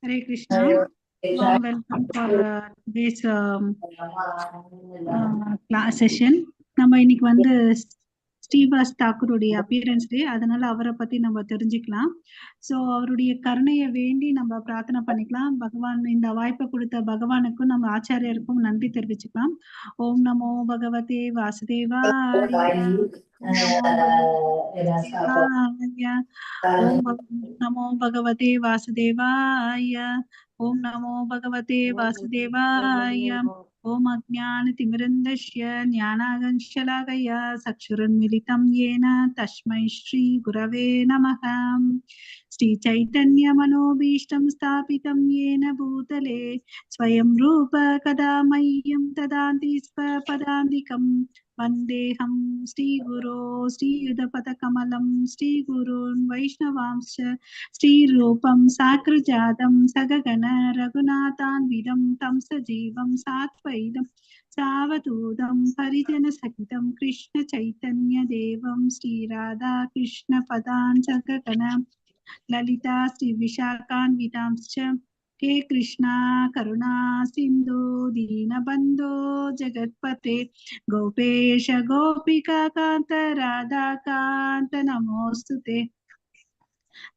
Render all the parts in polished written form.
Hare Krishna. Warm welcome for today's class session. நம்ம இன்னைக்கு வந்து ஸ்ரீவாஸ் தாக்கூருடைய அப்பியரன்ஸ் டே, அதனால அவரை பத்தி நம்ம தெரிஞ்சுக்கலாம். ஸோ அவருடைய கருணையை வேண்டி நம்ம பிரார்த்தனை பண்ணிக்கலாம். பகவான் இந்த வாய்ப்பை கொடுத்த பகவானுக்கும் நம்ம ஆச்சாரியருக்கும் நன்றி தெரிவிச்சுக்கலாம். ஓம் நமோ பகவதே வாசுதேவாய. ஓம் நமோ பகவதே வாசுதேவாய. ஓம் நமோ பகவதே வாசுதேவாய. ஓம் அஜ்ஞானதிமிரந்தஸ்ய ஞானாகஞ்சலாகயா சக்ஷுருன்மிலிதம் येन तस्मै श्री गुरवे नमः. श्री चैतन्य मनोभीष्टं स्थापितं येन भूतले स्वयं रूप कदा मह्यं ददाति स्वपदान्तिकं वन्देऽहं श्रीगुरो श्रीयुतपदकमलं श्रीगुरून् वैष्णवांश्च श्रीरूपं साग्रजातं सगगण रघुनाथान्वितं तं सजीवं सात्वैतं सावधूतं परिजनसहितं कृष्ण चैतन्य देवं श्रीराधा कृष्ण पदान् सगगण ललिता श्रीविशाखान्वितांश्च हे कृष्णा करुणा सिन्धु दीनबन्धो जगत्पते गोपेश गोपिका कान्त राधाकान्त नमोऽस्तुते।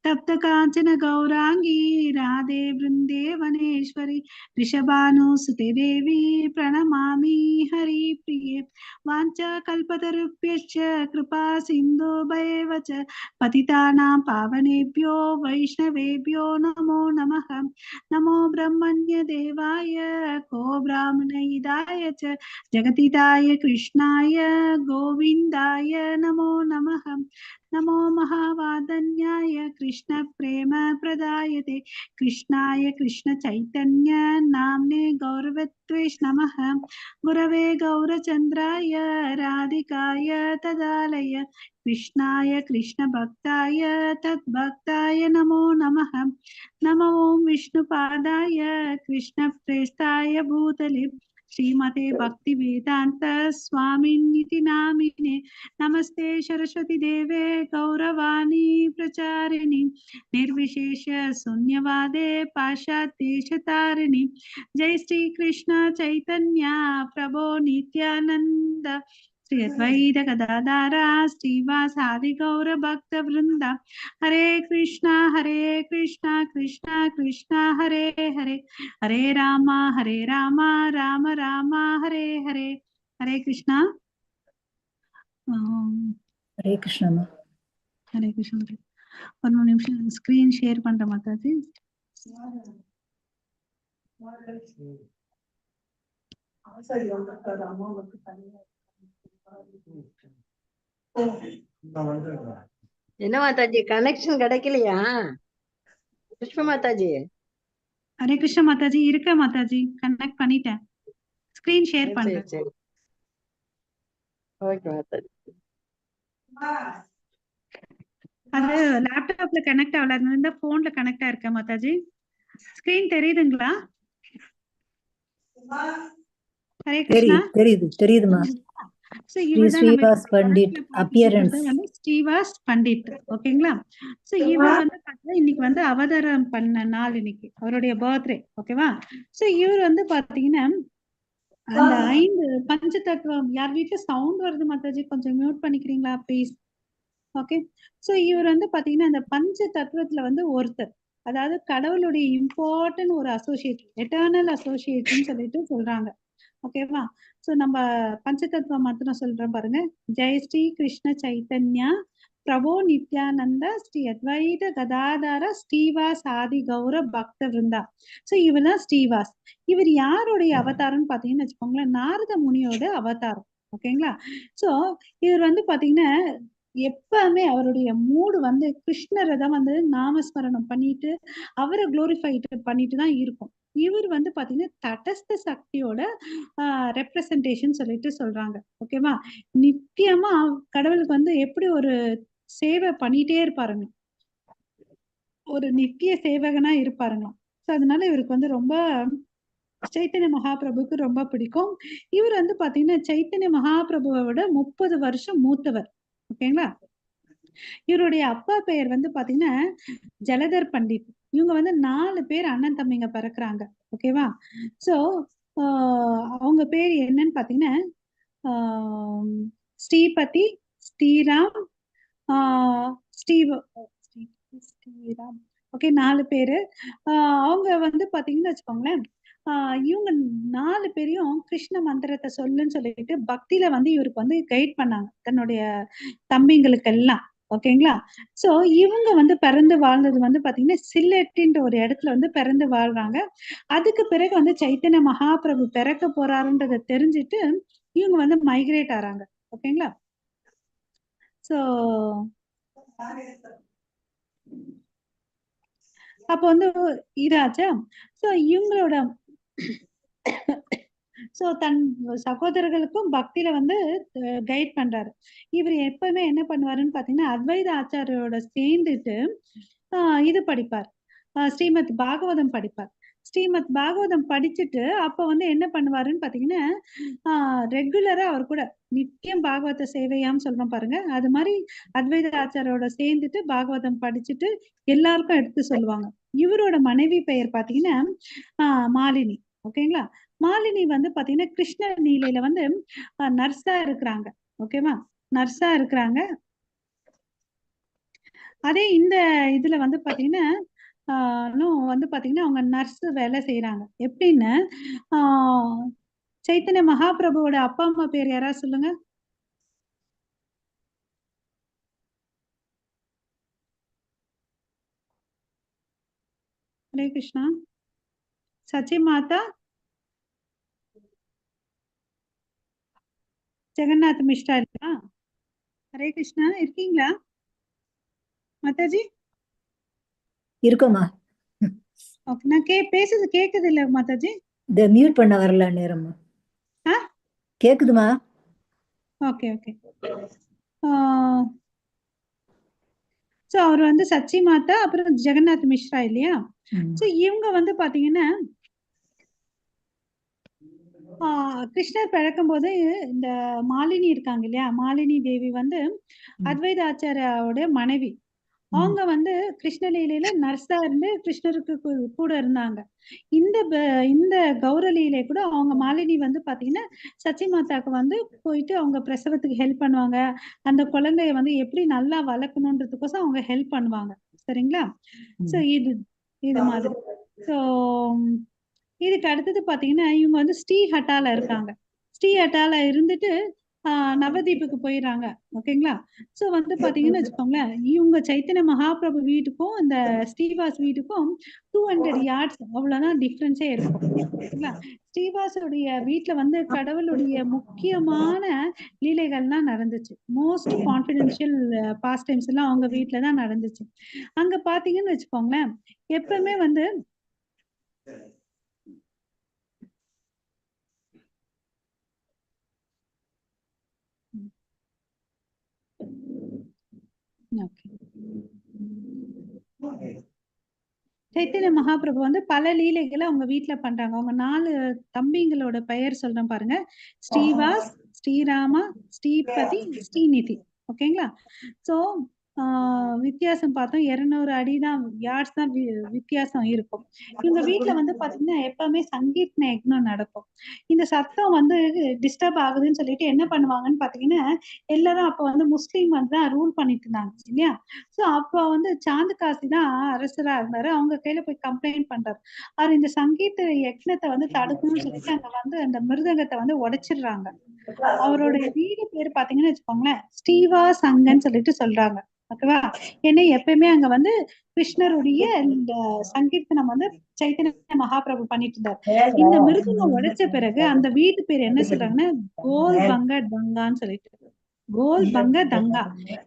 तप्त कांचन गौरांगी राधे वृंदेवनेश्वरी ऋषभानुसुते देवी प्रणमामि हरिप्रिये। वाञ्छा कल्पतरुभ्यश्च कृपा सिन्धुभ्येव च पतितानां पावनेभ्यो वैष्णवेभ्यो नमो नमः। नमो ब्रह्मण्य देवाय को ब्राह्मणहिताय च जगतिताय कृष्णाय गोविन्दाय नमो नमः। नमो महावादन्याय कृष्ण प्रेम प्रदायते कृष्णाय कृष्ण चैतन्य नाम्ने गौरवत्वेश नमः। गुरवे गौरचन्द्राय राधिकाय तदालय कृष्णाय कृष्ण भक्ताय तद्भक्ताय नमो नमः। नमो विष्णुपादाय कृष्ण प्रेष्ठाय भूतले श्रीमते भक्ति वेदांत स्वामिनिति नामिने नमस्ते सरस्वती देवे गौरवाणी प्रचारिणी निर्विशेष शून्यवादे पाश्चात्यदेशतारिणी। जय श्री कृष्ण चैतन्य प्रभो नित्यानंद श्री अद्वैत गदाधर श्रीवासादि गौर भक्त वृंद। हरे कृष्णा कृष्णा कृष्णा हरे हरे हरे राम राम राम हरे हरे। हरे कृष्णा। हरे कृष्णा। हरे कृष्ण। ஒரு நிமிஷம் ஸ்கிரீன் ஷேர் பண்ற மாதாஜி. என்ன மாதாஜி கனெக்ஷன் கிடைக்கலையா? புஷ்ப மாதாஜி. ஹரே கிருஷ்ண மாதாஜி. இருக்க மாதாஜி, கனெக்ட் பண்ணிட்டேன், ஸ்கிரீன் ஷேர் பண்றேன். சரி ஓகே மாதாஜி. அது லேப்டாப்ல கனெக்ட் ஆகல, இந்த போன்ல கனெக்ட் ஆயிருக்க மாதாஜி. ஸ்கிரீன் தெரியுதுங்களா? ஹரே கிருஷ்ணா. தெரியுதுமா. ஸ்ரீவாஸ் பண்டிட் அப்பியரன்ஸ். ஸ்ரீவாஸ் பண்டிட், ஓகேங்களா? சோ இவர் வந்து பாத்தீங்கன்னா இன்னைக்கு வந்து அவதாரம் பண்ண நாள், இன்னைக்கு அவருடைய பர்த்டே, ஓகேவா? சோ இவர் வந்து பாத்தீங்கன்னா அந்த 5 பஞ்ச தத்துவம், யார் வீட்டுல சவுண்ட் வருது மாதாஜி, கொஞ்சம் மியூட் பண்ணிக்கிறீங்களா ப்ளீஸ்? ஓகே. சோ இவர் வந்து பாத்தீங்கன்னா அந்த பஞ்ச தத்துவத்துல வந்து ஒருத்தர், அதாவது கடவுளுடைய இம்பார்ட்டன்ட் ஒரு அசோசியேட், எட்டர்னல் அசோசியேட்னு சொல்லிட்டு சொல்றாங்க, ஓகேவா? சோ நம்ம பஞ்சதத்துவம் மாத்திரம் சொல்றோம் பாருங்க. ஜெய் ஸ்ரீ கிருஷ்ண சைத்தன்யா பிரபோ நித்யானந்த ஸ்ரீ அத்வைத கதாதார ஸ்ரீவாஸ் ஆதி கௌர பக்த விருந்தா. சோ இவர் தான் ஸ்ரீவாஸ். இவர் யாருடைய அவதாரம்னு பாத்தீங்கன்னு வச்சுக்கோங்களேன், நாரத முனியோட அவதாரம், ஓகேங்களா? சோ இவர் வந்து பாத்தீங்கன்னா எப்பவுமே அவருடைய மூடு வந்து கிருஷ்ணரை தான் வந்து நாமஸ்மரணம் பண்ணிட்டு அவரை குளோரிஃபைட் பண்ணிட்டு தான் இருக்கும். இவர் வந்து பாத்தீங்கன்னா தடஸ்த சக்தியோட ரெப்ரசன்டேஷன் சொல்லிட்டு சொல்றாங்க, ஓகேவா? நித்தியமா கடவுளுக்கு வந்து எப்படி ஒரு சேவை பண்ணிட்டே இருப்பாருங்க, ஒரு நித்திய சேவகனா இருப்பாருங்களாம். ஸோ அதனால இவருக்கு வந்து ரொம்ப சைத்தன்ய மகாபிரபுக்கு ரொம்ப பிடிக்கும். இவர் வந்து பாத்தீங்கன்னா சைத்தன்ய மகாபிரபுவோட 30 வருஷம் மூத்தவர், ஓகேங்களா? இவருடைய அப்பா பெயர் வந்து பாத்தீங்கன்னா ஜலதர் பண்டிட். இவங்க வந்து 4 பேர் அண்ணன் தம்பிங்க பிறக்குறாங்க. ஓகேவா? சோ அவங்க பேர் என்னன்னு பாத்தீங்கன்னா ஸ்ரீபதி, ஸ்ரீராம், ஸ்ரீராம். ஓகே, 4 பேரு. அவங்க வந்து பாத்தீங்கன்னா வச்சுக்கோங்களேன், இவங்க 4 பேரையும் கிருஷ்ண மந்திரத்தை சொல்லுன்னு சொல்லிட்டு பக்தியில வந்து இவருக்கு வந்து கைட் பண்ணாங்க தன்னுடைய தம்பிங்களுக்கு எல்லாம். ஓகேங்களா? சோ இவங்க வந்து பிறந்து வாழ்ந்தது வந்து பாத்தீங்கன்னா சில்லெட்டின்ற ஒரு இடத்துல வந்து பிறந்து வாழ்றாங்க. அதுக்கு பிறகு வந்து சைத்தன்ய மகாபிரபு பிறக்க போறாருன்றத தெரிஞ்சுட்டு இவங்க வந்து மைக்ரேட் ஆறாங்க. ஓகேங்களா? சோ அப்ப வந்து இதாச்சா. சோ இவங்களோட சோ தன் சகோதரர்களுக்கும் பக்தியில வந்து கைட் பண்றாரு. இவர் எப்பவுமே என்ன பண்ணுவாருன்னு பாத்தீங்கன்னா அத்வைத ஆச்சாரியோட சேர்ந்துட்டு இது படிப்பார், ஸ்ரீமத் பாகவதம் படிப்பார். ஸ்ரீமத் பாகவதம் படிச்சுட்டு அப்ப வந்து என்ன பண்ணுவாருன்னு பாத்தீங்கன்னா ரெகுலரா அவர் கூட நித்தியம் பாகவத சேவையாம் சொல்றோம் பாருங்க, அது மாதிரி அத்வைத ஆச்சாரியோட சேர்ந்துட்டு பாகவதம் படிச்சுட்டு எல்லாருக்கும் எடுத்து சொல்லுவாங்க. இவரோட மனைவி பெயர் பாத்தீங்கன்னா மாலினி. ஓகேங்களா? மாலினி வந்து பாத்தீங்கன்னா கிருஷ்ண லீலையில வந்து நர்ஸா இருக்கிறாங்க. ஓகேவா? நர்ஸா இருக்கிறாங்க. அதே இந்த இதுல வந்து பாத்தீங்கன்னா வந்து பாத்தீங்கன்னா அவங்க நர்ஸ் வேலை செய்யறாங்க. எப்படின்னு சைத்தன்ய மகாபிரபுவோட அப்பா அம்மா பேர் யாராவது சொல்லுங்க. ஹரே கிருஷ்ணா. சச்சி மாதா, ஜெகநாத் மிஸ்ரா இல்லையா? ஹரே கிருஷ்ணா, இருக்கீங்களா மாதாஜி? இருக்கோமா? ஓகே, நான் பேசுறது கேக்குது இல்ல மாதாஜி? இந்த மியூட் பண்ண வரல நேரமா. கேக்குதுமா? Okay okay. சோ அவர் வந்து சச்சி மாதா அப்புறம் ஜெகநாத் மிஸ்ரா இல்லையா? சோ இவங்க வந்து பாத்தீங்கன்னா கிருஷ்ணர் பிறக்கும் போது இந்த மாலினி இருக்காங்க இல்லையா, மாலினி தேவி வந்து அத்வைத ஆச்சாரியாவோட மனைவி. அவங்க வந்து கிருஷ்ணலீலையில நர்ஸா இருந்து கிருஷ்ணருக்கு கூட இருந்தாங்க. இந்த கௌரலீலை கூட அவங்க மாலினி வந்து பாத்தீங்கன்னா சச்சி மாதாக்கு வந்து போயிட்டு அவங்க பிரசவத்துக்கு ஹெல்ப் பண்ணுவாங்க. அந்த குழந்தைய வந்து எப்படி நல்லா வளர்க்கணுன்றதுக்கோசம் அவங்க ஹெல்ப் பண்ணுவாங்க. சரிங்களா? சோ இது மாதிரி. சோ இதுக்கு அடுத்தது பாத்தீங்கன்னா இவங்க வந்து ஸ்ரீஹட்டால இருக்காங்க. ஸ்ரீஹட்டால இருந்துட்டு நவதீப்புக்கு போயிடுறாங்க. ஓகேங்களா? சோ வந்து பாத்தீங்கன்னு வச்சுக்கோங்களேன், இவங்க சைத்தன்ய மகாபிரபு வீட்டுக்கும் இந்த ஸ்ரீவாஸ் வீட்டுக்கும் 200 yards அவ்வளவுதான் டிஃபரன்ஸே இருக்கும். ஓகேங்களா? ஸ்ரீவாஸுடைய வீட்டுல வந்து கடவுளுடைய முக்கியமான லீலைகள்லாம் நடந்துச்சு. மோஸ்ட் கான்பிடென்ஷியல் பாஸ்ட் டைம்ஸ் எல்லாம் அவங்க வீட்டுலதான் நடந்துச்சு. அங்க பாத்தீங்கன்னு வச்சுக்கோங்களேன், எப்பவுமே வந்து சைத்தன்ய மகாபிரபு வந்து பல லீலைகளை அவங்க வீட்டுல பண்றாங்க. அவங்க 4 தம்பிங்களோட பெயர் சொல்றேன் பாருங்க. ஸ்ரீவாஸ், ஸ்ரீராமா, ஸ்ரீபதி, ஸ்ரீநிதி. ஓகேங்களா? சோ வித்தியாசம் பார்த்தோம் 200 அடிதான் யார்ட்ஸ் தான் வித்தியாசம் இருக்கும். இவங்க வீட்டுல வந்து பாத்தீங்கன்னா எப்பவுமே சங்கீத் யக்ஞம் நடக்கும். இந்த சத்தம் வந்து டிஸ்டர்ப் ஆகுதுன்னு சொல்லிட்டு என்ன பண்ணுவாங்கன்னு பாத்தீங்கன்னா எல்லாரும் அப்ப வந்து முஸ்லீம் வந்து தான் ரூல் பண்ணிட்டு இருந்தாங்க இல்லையா? சோ அப்ப வந்து சாந்து காசி தான் அரசரா இருந்தாரு. அவங்க கையில போய் கம்ப்ளைண்ட் பண்றாரு. அவர் இந்த சங்கீத யக்ஞத்தை வந்து தடுக்கணும்னு சொல்லிட்டு அங்க வந்து அந்த மிருதங்கத்தை வந்து உடைச்சிடுறாங்க. அவருடைய வீடு பேர் பாத்தீங்கன்னு வச்சுக்கோங்களேன் ஸ்ரீவா சங்கன்னு சொல்லிட்டு சொல்றாங்க. ஓகேவா? ஏன்னா எப்பயுமே அங்க வந்து கிருஷ்ணருடைய இந்த சங்கீர்த்தனம் வந்து சைத்தன்ய மகாபிரபு பண்ணிட்டு இருந்தார். இந்த மிருதங்கம் உடைச்ச பிறகு அந்த வீட்டு பேர் என்ன சொல்றாங்கன்னா கோல் பங்க டங்கான்னு சொல்லிட்டு. கோல் பங்க தங்கா.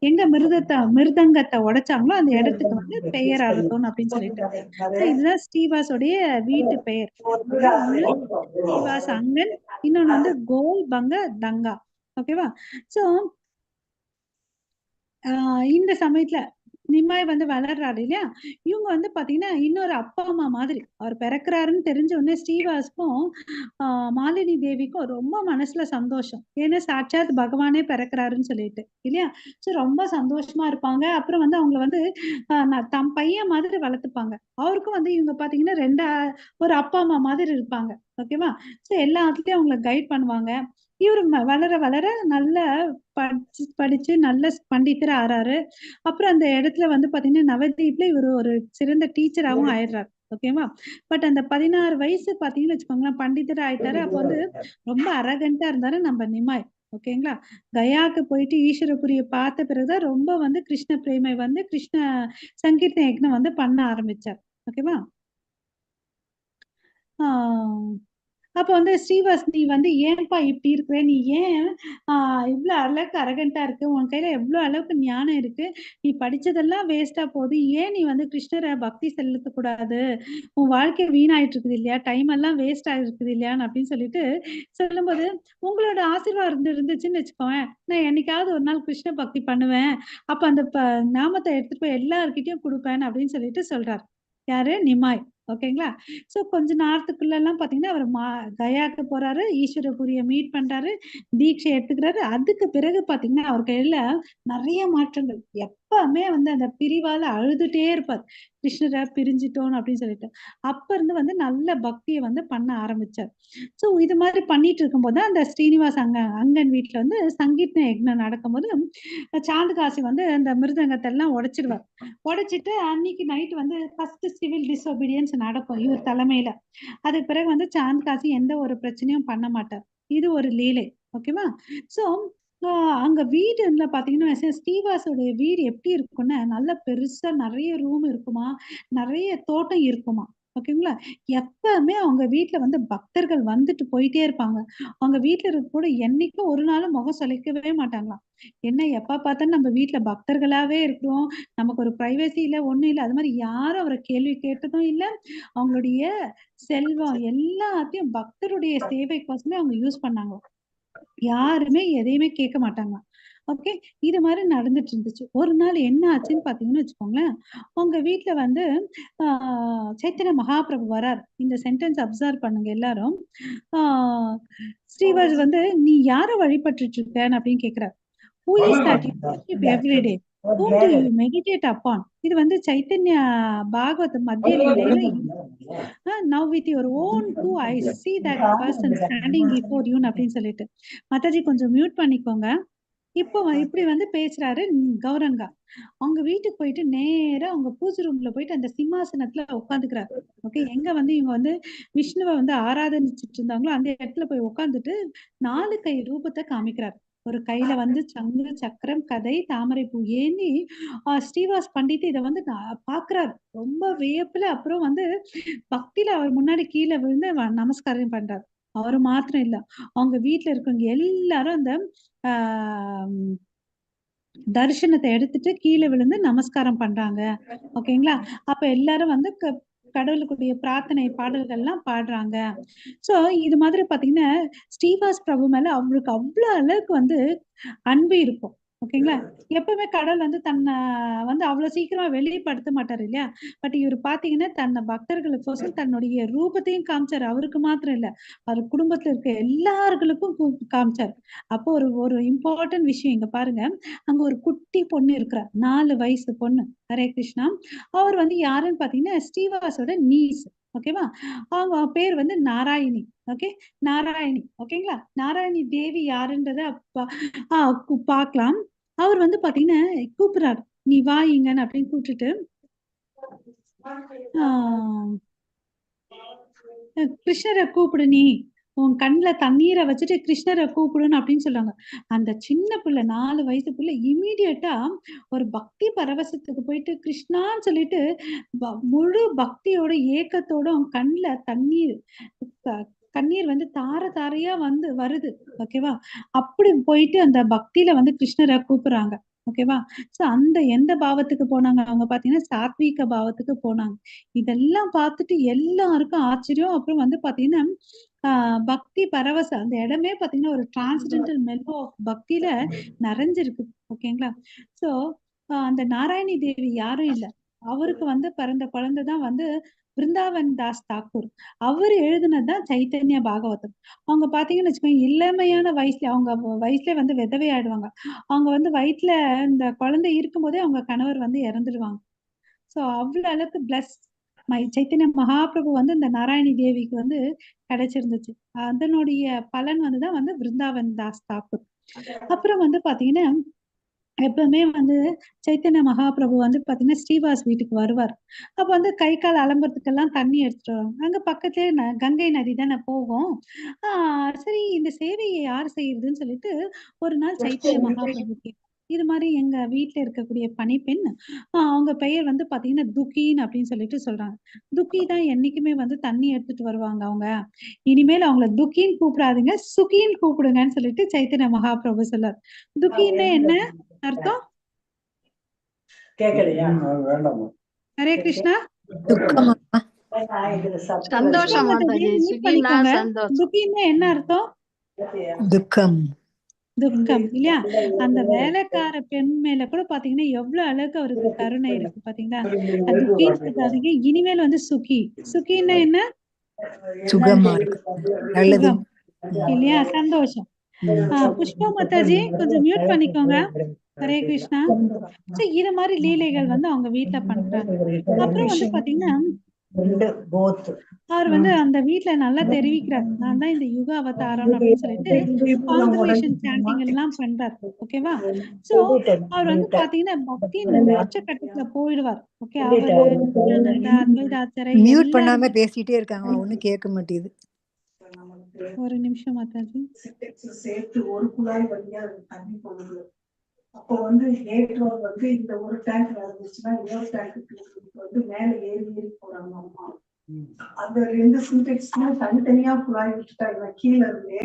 எங்க மிருதங்கத்தை உடைச்சாங்களோ அந்த இடத்துக்கு வந்து பெயர் அர்த்தம் அப்படின்னு சொல்லிட்டு இதுதான் ஸ்ரீவாஸோடைய வீட்டு பெயர். ஒண்ணு ஸ்ரீவாஸ் அங்கன், இன்னொன்னு வந்து கோல் பங்க தங்கா. ஓகேவா? சோ இந்த சமயத்துல நிம்மாய் வந்து வளர்றாரு இல்லையா? இவங்க வந்து பாத்தீங்கன்னா இன்னொரு அப்பா அம்மா மாதிரி. அவர் பிறக்கிறாருன்னு தெரிஞ்ச உடனே ஸ்ரீவாஸ்க்கும் மாலினி தேவிக்கும் ரொம்ப மனசுல சந்தோஷம். ஏன்னா சாட்சாத் பகவானே பிறக்கிறாருன்னு சொல்லிட்டு இல்லையா? ஸோ ரொம்ப சந்தோஷமா இருப்பாங்க. அப்புறம் வந்து அவங்கள வந்து தம் பையன் மாதிரி வளர்த்துப்பாங்க. அவருக்கும் வந்து இவங்க பாத்தீங்கன்னா ஒரு அப்பா அம்மா மாதிரி இருப்பாங்க. ஓகேவா? ஸோ எல்லாத்துலயும் அவங்கள கைட் பண்ணுவாங்க. இவரு வளர வளர நல்ல படிச்சு நல்ல பண்டிதர் ஆறாரு. அப்புறம் அந்த இடத்துல வந்து பாத்தீங்கன்னா நவதீப்ல இவர் ஒரு சிறந்த டீச்சராகவும் ஆயிடுறாரு. ஓகேவா? பட் அந்த 16 வயசு பாத்தீங்கன்னு வச்சுக்கோங்களேன், பண்டிதர் ஆயிட்டாரு. அப்ப வந்து ரொம்ப அரகண்டா இருந்தாரு நம்ம நிமாய். ஓகேங்களா? கயாக்கு போயிட்டு ஈஸ்வரபுரிய பார்த்த பிறகுதான் ரொம்ப வந்து கிருஷ்ண பிரேமை வந்து கிருஷ்ண சங்கீர்த்தன யக்ஞம் வந்து பண்ண ஆரம்பிச்சார். ஓகேவா? ஆஹ் அப்ப வந்து ஸ்ரீவாஸ், நீ வந்து ஏன்பா இப்படி இருக்கிற, நீ ஏன் இவ்வளவு அளவுக்கு அரகண்டா இருக்கு, உன் கையில எவ்வளவு அளவுக்கு ஞானம் இருக்கு, நீ படிச்சதெல்லாம் வேஸ்டா போகுது, ஏன் நீ வந்து கிருஷ்ணரை பக்தி செலுத்த கூடாது, உன் வாழ்க்கை வீணாயிட்டு இருக்குது இல்லையா, டைம் எல்லாம் வேஸ்ட் ஆயிருக்குது இல்லையான்னு அப்படின்னு சொல்லிட்டு சொல்லும்போது, உங்களோட ஆசீர்வாதம் இருந்துச்சுன்னு வச்சுக்கோங்க, நான் என்னைக்காவது ஒரு நாள் கிருஷ்ண பக்தி பண்ணுவேன், அப்ப அந்த நாமத்தை எடுத்துட்டு போய் எல்லார்கிட்டயும் கொடுப்பேன் அப்படின்னு சொல்லிட்டு சொல்றாரு. யாரு? நிமாய். ஓகேங்களா? சோ கொஞ்ச நேரத்துக்குள்ள எல்லாம் பாத்தீங்கன்னா அவர் கயாக்கு போறாரு, ஈஸ்வரபுரிய மீட் பண்றாரு, தீட்சை எடுத்துக்கிறாரு. அதுக்கு பிறகு பாத்தீங்கன்னா அவர் கையில நிறைய மாற்றங்கள். எப்பவுமே வந்து அந்த பிரிவால அழுதுட்டே இருப்பார், கிருஷ்ணரை பிரிஞ்சிட்டோம் அப்படின்னு சொல்லிட்டு. அப்ப இருந்து வந்து நல்ல பக்தியை வந்து பண்ண ஆரம்பிச்சார். சோ இது மாதிரி பண்ணிட்டு இருக்கும்போது அந்த ஸ்ரீனிவாஸ் அங்கன் வீட்டுல வந்து சங்கீத யக்னம் நடக்கும்போது சாந்தகாசி வந்து அந்த மிருதங்கத்தை எல்லாம் உடைச்சிடுவார். உடைச்சிட்டு அன்னைக்கு நைட் வந்து ஃபர்ஸ்ட் சிவில் டிஸ்ஒபீடியன்ஸ் நடக்கும் இவர் தலைமையில. அதுக்கு பிறகு வந்து சாந்தகாசி எந்த ஒரு பிரச்சனையும் பண்ண மாட்டார். இது ஒரு லீலை. ஓகேவா? சோ அங்க வீடுல பாத்தீங்கன்னா ஸ்ரீவாசோடைய வீடு எப்படி இருக்கும்னா நல்ல பெருசா நிறைய ரூம் இருக்குமா, நிறைய தோட்டம் இருக்குமா. ஓகேங்களா? எப்பவுமே அவங்க வீட்டுல வந்து பக்தர்கள் வந்துட்டு போயிட்டே இருப்பாங்க. அவங்க வீட்டுல இருக்க கூட என்னைக்கும் ஒரு நாளும் முகம் சுளிக்கவே மாட்டாங்களாம். என்ன எப்ப பார்த்தாலும் நம்ம வீட்டுல பக்தர்களாவே இருக்கிறோம், நமக்கு ஒரு பிரைவசி இல்ல, ஒண்ணும் இல்ல. அது மாதிரி யாரும் அவரை கேள்வி கேட்டதும் இல்ல. அவங்களுடைய செல்வம் எல்லாத்தையும் பக்தருடைய சேவைக்கோசமே அவங்க யூஸ் பண்ணாங்க. யாருமே எதையுமே கேட்க மாட்டாங்க. ஓகே. இது மாதிரி நடந்துட்டு இருந்துச்சு. ஒரு நாள் என்ன ஆச்சுன்னு பாத்தீங்கன்னு வச்சுக்கோங்களேன், உங்க வீட்டுல வந்து சைத்தன்ய மகாபிரபு வரார். இந்த சென்டென்ஸ் அப்சர்வ் பண்ணுங்க எல்லாரும். ஆஹ் ஸ்ரீவாஸ் வந்து நீ யார வழிபட்டுட்டு இருக்கன்னு அப்படின்னு கேக்குறார். Who is that you worship every day? Whom do you meditate upon? இது வந்து சைத்தன்ய பாகவத் மத்திய லீலையில now with your own two eyes see that person standing before you அப்படின்னு சொல்லிட்டு. மாதாஜி கொஞ்சம் மியூட் பண்ணிக்கோங்க. இப்போ இப்படி வந்து பேசுறாரு கௌரங்கா. அவங்க வீட்டுக்கு போயிட்டு நேரா அவங்க பூஜை ரூம்ல போயிட்டு அந்த சிம்மாசனத்துல உட்காந்துக்கிறாரு. ஓகே. எங்க வந்து இவங்க வந்து விஷ்ணுவை வந்து ஆராதனிச்சுட்டு இருந்தாங்களோ அந்த இடத்துல போய் உட்காந்துட்டு 4 கை ரூபத்தை காமிக்கிறார். ஒரு கையில வந்து சங்கு சக்கரம் கதை தாமரை பூ ஏந்தி ஸ்ரீவாஸ் பண்டித் இதை வந்து பாக்குறாரு ரொம்ப வியப்புல. அப்புறம் வந்து பக்தியில அவர் முன்னாடி கீழே விழுந்து நமஸ்காரம் பண்றாரு. அவரு மாத்திரம் இல்ல, அவங்க வீட்டுல இருக்கவங்க எல்லாரும் அந்த ஆஹ் தரிசனத்தை எடுத்துட்டு கீழே விழுந்து நமஸ்காரம் பண்றாங்க. ஓகேங்களா? அப்ப எல்லாரும் வந்து கடவுளுக்குடைய பிரார்த்தனை பாடல்கள் எல்லாம் பாடுறாங்க. சோ இது மாதிரி பாத்தீங்கன்னா ஸ்ரீவாஸ் பிரபு மேல அவங்களுக்கு அவ்வளவு அளவுக்கு வந்து அன்பு இருக்கும். ஓகேங்களா? எப்பவுமே கடவுள் வந்து தன்னை வந்து அவ்வளவு சீக்கிரமா வெளிப்படுத்த மாட்டாரு இல்லையா? பட் இவர் பாத்தீங்கன்னா தன்னை பக்தர்களுக்கோசம் தன்னுடைய ரூபத்தையும் காமிச்சாரு. அவருக்கு மாத்திரம் இல்ல, அவர் குடும்பத்துல இருக்க எல்லார்களுக்கும் காமிச்சாரு. அப்போ ஒரு ஒரு இம்பார்ட்டன்ட் விஷயம் இங்க பாருங்க. அங்க ஒரு குட்டி பொண்ணு இருக்கிறா, 4 வயசு பொண்ணு. ஹரே கிருஷ்ணா. அவர் வந்து யாருன்னு பாத்தீங்கன்னா ஸ்ரீவாஸோட நீஸ். ஓகேவா? அவங்க பேர் வந்து நாராயணி. ஓகே. நாராயணி. ஓகேங்களா? நாராயணி தேவி யாருன்றத பார்க்கலாம். அவர் வந்து பாத்தீங்கன்னா கூப்பிடுறாரு, நீ வா இங்கன்னு அப்படின்னு கூப்பிட்டுட்டு கிருஷ்ணரை கூப்பிடு, நீ உன் கண்ணுல தண்ணீரை வச்சுட்டு கிருஷ்ணரை கூப்பிடுன்னு அப்படின்னு சொல்றாங்க. அந்த சின்ன பிள்ளை 4 வயசு பிள்ளை இமீடியட்டா ஒரு பக்தி பரவசத்துக்கு போயிட்டு கிருஷ்ணான்னு சொல்லிட்டு முழு பக்தியோட ஏக்கத்தோட அவன் கண்ணுல கண்ணீர் வந்து தார தாரையா வந்து வருது. ஓகேவா? அப்படி போயிட்டு அந்த பக்தியில வந்து கிருஷ்ணரை கூப்பிடுறாங்க. ஓகேவா? சோ அந்த எந்த பாவத்துக்கு போனாங்க அவங்க பாத்தீங்கன்னா சாத்வீக பாவத்துக்கு போனாங்க. இதெல்லாம் பார்த்துட்டு எல்லாருக்கும் ஆச்சரியம். அப்புறம் வந்து பாத்தீங்கன்னா பக்தி பரவசம் அந்த இடமே பாத்தீங்கன்னா ஒரு டிரான்ஸ்டென்டல் மெல்வோ ஆஃப் பக்தியில நிறைஞ்சிருக்கு. ஓகேங்களா? சோ அந்த நாராயணி தேவி யாரும் இல்ல. அவருக்கு வந்து பிறந்த குழந்தைதான் வந்து பிருந்தாவன் தாஸ் தாக்கூர். அவர் எழுதுனதுதான் சைத்தன்ய பாகவதம். அவங்க பாத்தீங்கன்னு வச்சுக்கோங்க, இளமையான வயசுல அவங்க வயசுல வந்து விதவை ஆயிடுவாங்க. அவங்க வந்து வயிற்றுல இந்த குழந்தை இருக்கும்போதே அவங்க கணவர் வந்து இறந்துடுவாங்க. சோ அவ்வளவு அளவுக்கு பிளஸ் சைத்தன்ய மகாபிரபு வந்து இந்த நாராயணி தேவிக்கு வந்து கிடைச்சிருந்துச்சு. அதனுடைய பலன் வந்துதான் வந்து பிருந்தாவன் தாஸ் தாக்கூர். அப்புறம் வந்து பாத்தீங்கன்னா எப்பவுமே வந்து சைத்தன்ய மகாபிரபு வந்து பாத்தீங்கன்னா ஸ்ரீவாஸ் வீட்டுக்கு வருவார். அப்ப வந்து கை கால் அலம்புறதுக்கெல்லாம் தண்ணி எடுத்துட்டு வருவாங்க. அங்க பக்கத்துலயே கங்கை நதி தானே போகும். சரி இந்த சேவையை யார் செய்யறதுன்னு சொல்லிட்டு ஒரு நாள் சைத்தன்ய மகாபிரபு கேட்டார். இது மாதிரி எங்க வீட்டுல இருக்கக்கூடிய பணிப்பெண், அவங்க பெயர் வந்து பாத்தீங்கன்னா துக்கின்னு அப்படின்னு சொல்லிட்டு சொல்றாங்க. துக்கி தான் என்னைக்குமே வந்து தண்ணி எடுத்துட்டு வருவாங்க அவங்க. இனிமேல் அவங்கள துக்கின்னு கூப்பிடாதீங்க, சுகின்னு கூப்பிடுங்கன்னு சொல்லிட்டு சைத்தன்ய மகாபிரபு சொல்லார். துக்கின்னா என்ன அர்த்தம்? ஹரே கிருஷ்ணா. துக்கம் அம்மா. சந்தோஷம் மாதாஜி. மியூட் சுகினா பண்ணிக்கோங்க. சந்தோஷம். துக்கின்னா என்ன அர்த்தம்? துக்கம். துக்கம் இல்லையா? அந்த வேலைக்கார பெண் மேல கூட பாத்தீங்கன்னா எவ்வளவு அளவுக்கு அவருக்கு கருணை இருக்கு பாத்தீங்களா? துக்கின்னு சொல்றாதீங்க, இனிமேல் வந்து சுகி. சுகின்னா என்ன? சுகமா இருக்கு. நல்லது. சுகம் இல்லையா? சந்தோஷம். புஷ்பா மாதாஜி கொஞ்சம் மியூட் பண்ணிக்கோங்க. ஹரே கிருஷ்ணா. சோ இது மாதிரி லீலைகள் வந்து அவங்க வீட்டுல பண்றாங்க. அப்புறம் வந்து பாத்தீங்கன்னா அவர் வந்து அந்த வீட்டுல நல்லா தெரிவிக்கிறார், நான் தான் இந்த யுக அவதாரம் அப்படின்னு சொல்லிட்டு காங்கிரிகேஷன் சாண்டிங் எல்லாம் பண்றார். ஓகேவா? சோ அவர் வந்து பாத்தீங்கன்னா பக்தியின் உச்சக்கட்டத்துல போயிடுவார். ஓகே, அவரு நித்யானந்தா அத்வைதாச்சரை மியூட் பண்ணாம எல்லாருமே. பேசிட்டே இருக்காங்க, ஒண்ணும் கேட்க மாட்டேங்குது. ஒரு நிமிஷம் மாதாஜி. சேர்த்து ஒரு குழாய் வழியா தண்ணி போகுது. அப்போ வந்து ஏற்றம் வந்து இந்த ஒரு டேங்க் இருந்துச்சுன்னா இன்னொரு டேங்க்கு வந்து மேல ஏறி ஏறி போறாங்க அம்மா. அந்த 2 சின்டெக்ஸ்மே தனித்தனியா குழாய் விட்டுட்டாங்க கீழே இருந்தே.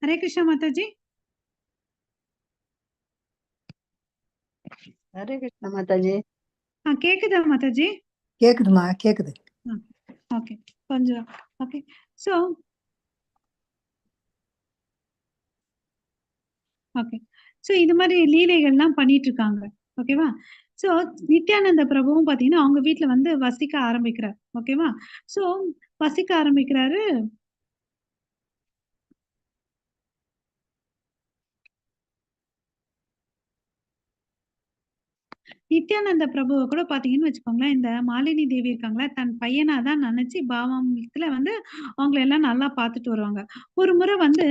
ஹரே கிருஷ்ணா மாதாஜி. ஹரே கிருஷ்ணா மாதாஜி. கேக்குதா மாதாஜி? கேக்குதுமா, கேக்குது. ஓகே, கொஞ்சம் ஓகே. சோ ஓகே, சோ இது மாதிரி லீலைகள்லாம் பண்ணிட்டு இருக்காங்க. ஓகேவா? சோ நித்யானந்த பிரபுவும் பாத்தீங்கன்னா அவங்க வீட்டுல வந்து வசிக்க ஆரம்பிக்கிறார். ஓகேவா? சோ வசிக்க ஆரம்பிக்கிறாரு. நித்யானந்த பிரபுவை கூட பாத்தீங்கன்னு வச்சுக்கோங்களேன், இந்த மாலினி தேவி இருக்காங்களா, தன் பையனா தான் நினைச்சு பாவத்துல வந்து அவங்களை எல்லாம் நல்லா பார்த்துட்டு வருவாங்க. ஒரு முறை வந்து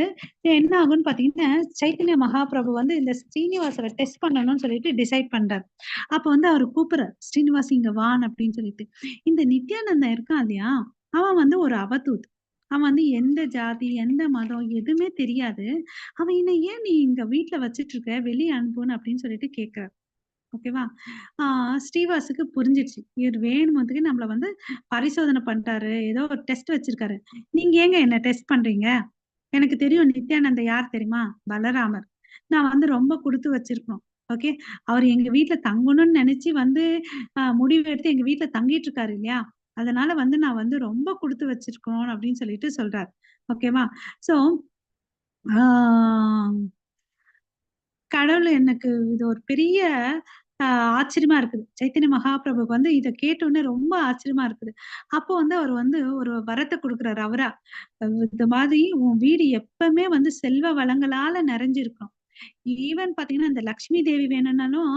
என்ன ஆகும்னு பாத்தீங்கன்னா, சைத்தன்ய மகாபிரபு வந்து இந்த ஸ்ரீனிவாசரை டெஸ்ட் பண்ணணும்னு சொல்லிட்டு டிசைட் பண்றாரு. அப்ப வந்து அவர் கூப்பிடுறார், ஸ்ரீனிவாஸ் இங்க வான் அப்படின்னு சொல்லிட்டு. இந்த நித்யானந்தா இருக்கான் இல்லையா, அவன் வந்து ஒரு அவதூத். அவன் வந்து எந்த ஜாதி எந்த மதம் எதுவுமே தெரியாது. அவன் என்ன ஏன் நீ இங்க வீட்டுல வச்சிட்டு இருக்க, வெளியே அனுப்புன்னு அப்படின்னு சொல்லிட்டு கேட்கிறார். ஓகேவா? ஸ்ரீவாஸுக்கு புரிஞ்சிடுச்சு, இவர் வேணுமோதுக்கு நம்மள வந்து பரிசோதனை பண்ணிட்டாரு, ஏதோ ஒரு டெஸ்ட் வச்சிருக்காரு. நீங்க ஏங்க என்ன டெஸ்ட் பண்றீங்க? எனக்கு தெரியும் நித்யானந்த யார் தெரியுமா? பலராமர். நான் வந்து ரொம்ப கொடுத்து வச்சிருக்கணும். ஓகே, அவர் எங்க வீட்டுல தங்கணும்னு நினைச்சு வந்து முடிவு எடுத்து எங்க வீட்டுல தங்கிட்டு இருக்காரு இல்லையா, அதனால வந்து நான் வந்து ரொம்ப கொடுத்து வச்சிருக்கணும் அப்படின்னு சொல்லிட்டு சொல்றாரு. ஓகேவா? சோ ஆஹ் கடவுள் எனக்கு இது ஒரு பெரிய ஆச்சரியமா இருக்குது. சைத்தன்ய மகாபிரபுக்கு வந்து இத கேட்டோன்னே ரொம்ப ஆச்சரியமா இருக்குது. அப்போ வந்து அவர் வந்து ஒரு வரத்தை கொடுக்குறாரு அவரா. இந்த மாதிரி உன் வீடு எப்பவுமே வந்து செல்வ வளங்களால நிறைஞ்சிருக்கும். ஈவன் பாத்தீங்கன்னா இந்த லக்ஷ்மி தேவி வேணும்னாலும்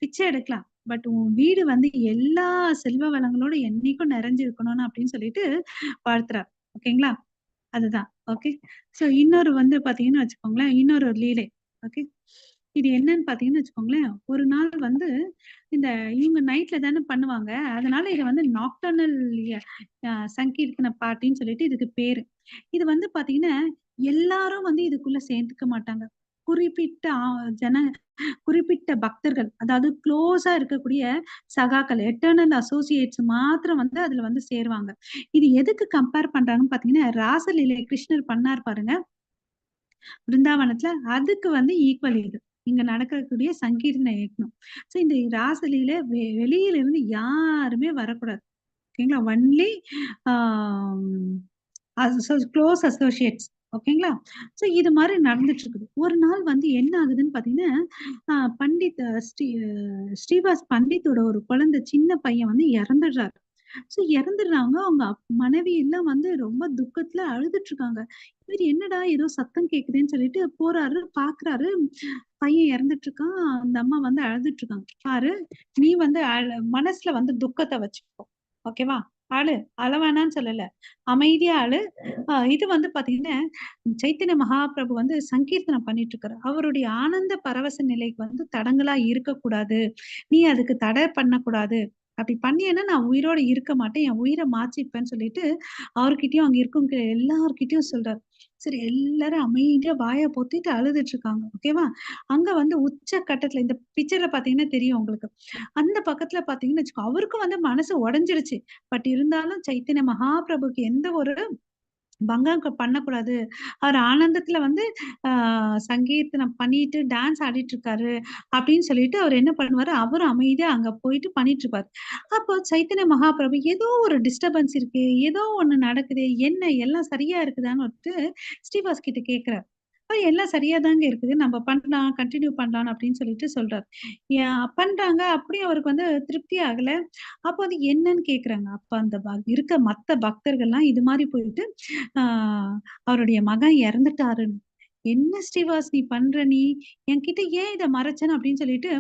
பிச்சை எடுக்கலாம். பட் உன் வீடு வந்து எல்லா செல்வ வளங்களோட என்னைக்கும் நிறைஞ்சிருக்கணும்னு அப்படின்னு சொல்லிட்டு வாழ்த்துறார். ஓகேங்களா? அதுதான். ஓகே. சோ இன்னொரு வந்து பாத்தீங்கன்னு வச்சுக்கோங்களேன், இன்னொரு ஒரு லீலை. ஓகே. இது என்னன்னு பாத்தீங்கன்னு வச்சுக்கோங்களேன், ஒரு நாள் வந்து இந்த இவங்க நைட்ல தானே பண்ணுவாங்க. அதனால இத வந்து நாக்டர்னல் சங்கீர்த்தன பாட்டின்னு சொல்லிட்டு இதுக்கு பேரு. இது வந்து பாத்தீங்கன்னா எல்லாரும் வந்து இதுக்குள்ள சேர்ந்துக்க மாட்டாங்க. குறிப்பிட்ட குறிப்பிட்ட பக்தர்கள், அதாவது க்ளோஸா இருக்கக்கூடிய சகாக்கள், எட்டர்னல் அசோசியேட்ஸ் மாத்திரம் வந்து அதுல வந்து சேருவாங்க. இது எதுக்கு கம்பேர் பண்றாங்கன்னு பாத்தீங்கன்னா, ராசலீலை கிருஷ்ணர் பண்ணார் பாருங்க பிருந்தாவனத்துல, அதுக்கு வந்து ஈக்குவல் இது. இங்க நடக்கக்கூடிய சங்கீர்த்தன யக்ஞம். சோ இந்த ராசலீலை வெளியில இருந்து யாருமே வரக்கூடாது. ஓகேங்களா? Only close Associates. ஓகேங்களா? சோ இது மாதிரி நடந்துட்டு இருக்குது. ஒரு நாள் வந்து என்ன ஆகுதுன்னு பாத்தீங்கன்னா, பண்டித் ஸ்ரீவாஸ் பண்டித்தோட ஒரு குழந்தை, சின்ன பையன் வந்து இறந்துடுறாரு. சோ இறந்துடுறாங்க. அவங்க மனைவி எல்லாம் வந்து ரொம்ப துக்கத்துல அழுதுட்டு இருக்காங்க. இவர் என்னடா ஏதோ சத்தம் கேக்குதுன்னு சொல்லிட்டு போறாரு, பாக்குறாரு, பையன் இறந்துட்டு இருக்கான். அந்த அம்மா வந்து அழுதுட்டு இருக்காங்க. பாரு, நீ வந்து மனசுல வந்து துக்கத்தை வச்சுக்கோ. ஓகேவா? அழு, அழவேணான்னு சொல்லல, அமைதியா அழு. இது வந்து பாத்தீங்கன்னா சைத்தன்ய மகாபிரபு வந்து சங்கீர்த்தனம் பண்ணிட்டு இருக்காரு. அவருடைய ஆனந்த பரவச நிலைக்கு வந்து தடங்களா இருக்கக்கூடாது. நீ அதுக்கு தடை பண்ணக்கூடாது. அப்படி பண்ணியேன்னா நான் உயிரோட இருக்க மாட்டேன், என் உயிரை மாச்சிப்பேன்னு சொல்லிட்டு அவர்கிட்டயும் அங்க இருக்கவங்க எல்லார்கிட்டயும் சொல்றாரு. சரி, எல்லாரும் அமைதியா வாயை பொத்திட்டு அழுதுட்டு இருக்காங்க. ஓகேவா? அங்க வந்து உச்ச கட்டத்துல இந்த பிக்சர்ல பாத்தீங்கன்னா தெரியும் உங்களுக்கு. அந்த பக்கத்துல பாத்தீங்கன்னு வச்சுக்கோ, அவருக்கும் வந்து மனசு உடைஞ்சிருச்சு. பட் இருந்தாலும் சைத்தன்ய மகாபிரபுக்கு எந்த ஒரு பங்கம் பண்ணக்கூடாது. அவர் ஆனந்தத்துல வந்து சங்கீர்த்தனம் பண்ணிட்டு டான்ஸ் ஆடிட்டு இருக்காரு அப்படின்னு சொல்லிட்டு அவர் என்ன பண்ணுவாரு, அவரும் அமைதியா அங்க போயிட்டு பண்ணிட்டு இருப்பாரு. அப்போ சைத்தன்ய மகாபிரபு ஏதோ ஒரு டிஸ்டர்பன்ஸ் இருக்கு, ஏதோ ஒண்ணு நடக்குது, என்ன எல்லாம் சரியா இருக்குதான்னு வந்துட்டு ஸ்ரீவாஸ் கிட்ட கேக்குறாரு. எல்லாம் சரியாதாங்க இருக்குது, நம்ம பண்ணலாம், கண்டினியூ பண்ணலாம் அப்படின்னு சொல்லிட்டு சொல்றாரு. பண்றாங்க. அப்படியே அவருக்கு வந்து திருப்தி ஆகல. அப்ப வந்து என்னன்னு கேக்குறாங்க. அப்ப அந்த இருக்க மத்த பக்தர்கள்லாம் இது மாதிரி போயிட்டு அவருடைய மகன் இறந்துட்டாருன்னு. என்ன ஸ்ரீவாஸ் நீ பண்ற, நீ என்கிட்ட ஏன் இதை மறைச்சேன்னு அப்படின்னு சொல்லிட்டு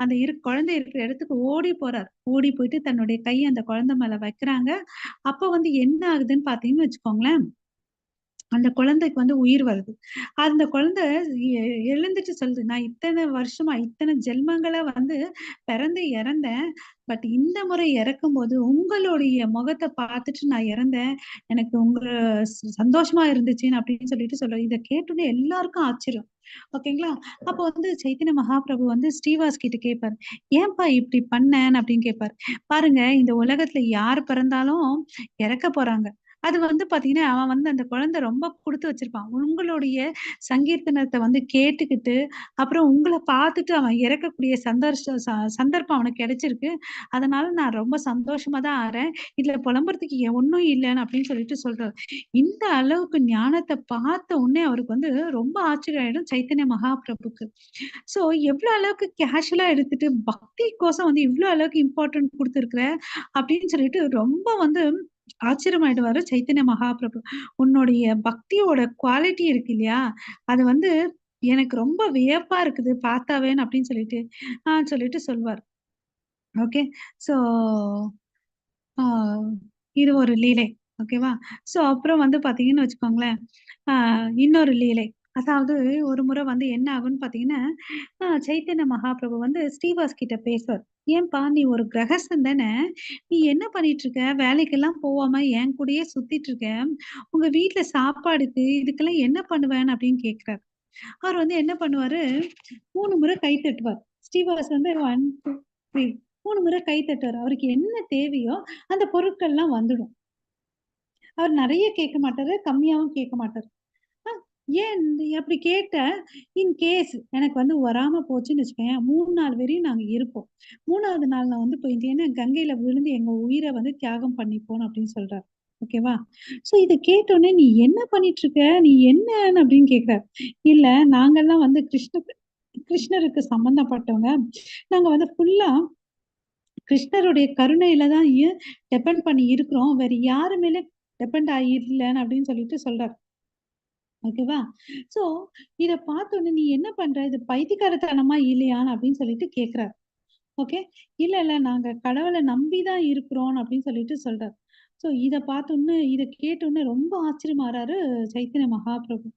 அந்த குழந்தை இருக்கிற இடத்துக்கு ஓடி போறாரு. ஓடி போயிட்டு தன்னுடைய கையை அந்த குழந்தை மேல வைக்கிறாங்க. அப்ப வந்து என்ன ஆகுதுன்னு பாத்தீங்கன்னு வச்சுக்கோங்களேன், அந்த குழந்தைக்கு வந்து உயிர் வருது. அந்த குழந்தை எழுந்துட்டு சொல்லுது, நான் இத்தனை வருஷமா இத்தனை ஜென்மங்களா வந்து பிறந்து இறந்தேன். பட் இந்த முறை இறக்கும் போது உங்களுடைய முகத்தை பார்த்துட்டு நான் இறந்தேன். எனக்கு உங்க சந்தோஷமா இருந்துச்சுன்னு அப்படின்னு சொல்லிட்டு சொல்றேன். இதை கேட்டோன்னே எல்லாருக்கும் ஆச்சரியம். ஓகேங்களா? அப்போ வந்து சைத்தன்ய மகாபிரபு வந்து ஸ்ரீவாஸ் கிட்ட கேட்பாரு, ஏன்பா இப்படி பண்ணேன்னு அப்படின்னு கேட்பாரு. பாருங்க, இந்த உலகத்துல யார் பிறந்தாலும் இறக்க போறாங்க. அது வந்து பாத்தீங்கன்னா அவன் வந்து அந்த குழந்தை ரொம்ப கொடுத்து வச்சிருப்பான். உங்களுடைய சங்கீர்த்தனத்தை வந்து கேட்டுக்கிட்டு அப்புறம் உங்களை பார்த்துட்டு அவன் இறக்கக்கூடிய சந்தர்ப்பம் அவனுக்கு கிடைச்சிருக்கு. அதனால நான் ரொம்ப சந்தோஷமா தான் ஆறேன். இதுல புலம்புறதுக்கு ஒன்னும் இல்லைன்னு அப்படின்னு சொல்லிட்டு சொல்றாரு. இந்த அளவுக்கு ஞானத்தை பார்த்த உடனே அவருக்கு வந்து ரொம்ப ஆச்சரியம் ஆயிடும் சைத்தன்ய மகாபிரபுக்கு. சோ எவ்வளவு அளவுக்கு கேஷுவலா எடுத்துட்டு பக்தி கோசம் வந்து இவ்வளவு அளவுக்கு இம்பார்ட்டன்ட் கொடுத்துருக்குற அப்படின்னு சொல்லிட்டு ரொம்ப வந்து ஆச்சரியமாயிடுவாரு சைத்தன்ய மகாபிரபு. உன்னுடைய பக்தியோட குவாலிட்டி இருக்கு இல்லையா, அது வந்து எனக்கு ரொம்ப வியப்பா இருக்குது பார்த்தாவேன்னு அப்படின்னு சொல்லிட்டு சொல்லிட்டு சொல்வார். ஓகே. சோ இது ஒரு லீலை. ஓகேவா? சோ அப்புறம் வந்து பாத்தீங்கன்னு வச்சுக்கோங்களேன், இன்னொரு லீலை. அதாவது ஒரு முறை வந்து என்ன ஆகும்னு பாத்தீங்கன்னா, சைத்தன்ய மகாபிரபு வந்து ஸ்ரீவாஸ் கிட்ட பேசுவார். ஏன்பா நீ ஒரு கிரகஸ்தன் தானே, நீ என்ன பண்ணிட்டு இருக்க, வேலைக்கெல்லாம் போகாம என் கூடயே சுத்திட்டு இருக்க, உங்க வீட்டுல சாப்பாடுக்கு இதுக்கெல்லாம் என்ன பண்ணுவேன்னு அப்படின்னு கேக்குறாரு. அவர் வந்து என்ன பண்ணுவாரு, 3 முறை கை தட்டுவார். ஸ்ரீவாஸ் வந்து 1, 2, 3 3 முறை கை தட்டுவார். அவருக்கு என்ன தேவையோ அந்த பொருட்கள்லாம் வந்துடும். அவர் நிறைய கேட்க மாட்டாரு, கம்மியாவும் கேட்க மாட்டாரு. ஏன் அப்படி கேட்ட, இன் கேஸ் எனக்கு வந்து வராம போச்சுன்னு வச்சுக்கேன், 3 நாள் வரையும் நாங்க இருப்போம். 3வது நாள் நான் வந்து போயிட்டு ஏன்னா கங்கையில விழுந்து எங்க உயிரை வந்து தியாகம் பண்ணிப்போம் அப்படின்னு சொல்றாரு. ஓகேவா? சோ இத கேட்டோடனே நீ என்ன பண்ணிட்டு இருக்க, நீ என்னன்னு அப்படின்னு கேக்குறாரு. இல்ல, நாங்கெல்லாம் வந்து கிருஷ்ணருக்கு சம்பந்தப்பட்டவங்க. நாங்க வந்து ஃபுல்லா கிருஷ்ணருடைய கருணையில தான் டிபெண்ட் பண்ணி இருக்கிறோம், வேற யாரு மேல டிபெண்ட் ஆகி இல்லன்னு அப்படின்னு சொல்லிட்டு சொல்றாரு. ஓகேவா? சோ இத பார்த்தோனே நீ என்ன பண்ற? இது பைத்தியக்காரத்தனமா இல்லையான்னு அப்படின்னு சொல்லிட்டு கேட்கிறாரு. ஓகே. இல்ல, இல்ல நாங்க கடவுள நம்பி தான் இருக்கிறோம் அப்படின்னு சொல்லிட்டு சொல்றாரு. சோ இத பார்த்தோனே இத கேட்டோனே ரொம்ப ஆச்சரியமாறாரு சைத்தன்ய மகாபிரபு.